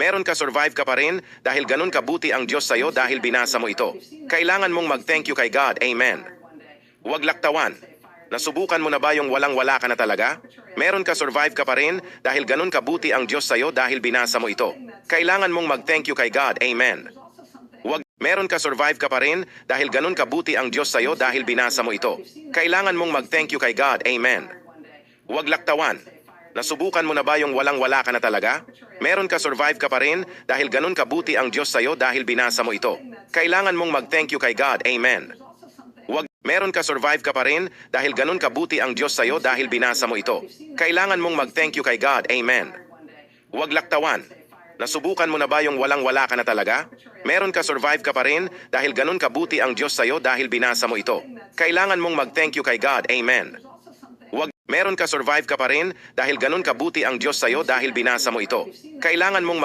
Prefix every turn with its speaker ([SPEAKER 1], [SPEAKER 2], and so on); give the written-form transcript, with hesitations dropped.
[SPEAKER 1] meron ka, survive ka pa rin dahil ganun kabuti ang Diyos sa'yo dahil binasa mo ito. Kailangan mong mag-thank you kay God. Amen. Huwag laktawan. Nasubukan mo na ba yung walang-wala ka na talaga? Meron ka, survive ka pa rin dahil ganun kabuti ang Diyos sa'yo dahil binasa mo ito. Kailangan mong mag-thank you kay God. Amen. Meron ka, survive ka pa rin dahil ganun kabuti ang Diyos sa'yo dahil binasa mo ito. Kailangan mong mag-thank you kay God. Amen. Huwag laktawan. Nasubukan mo na ba yung walang-wala ka na talaga? Meron ka, survive ka pa rin dahil ganun kabuti ang Diyos sa'yo dahil binasa mo ito. Kailangan mong mag-thank you kay God. Amen. Meron ka, survive ka pa rin dahil ganun kabuti ang Diyos sa'yo dahil binasa mo ito. Kailangan mong mag-thank you kay God. Amen. Huwag laktawan. Nasubukan mo na ba yung walang-wala ka na talaga? Meron ka, survive ka pa rin dahil ganun kabuti ang Diyos sa'yo dahil binasa mo ito. Kailangan mong mag-thank you kay God. Amen. Meron ka, survive ka pa rin dahil ganun kabuti ang Diyos sa'yo dahil binasa mo ito. Kailangan mong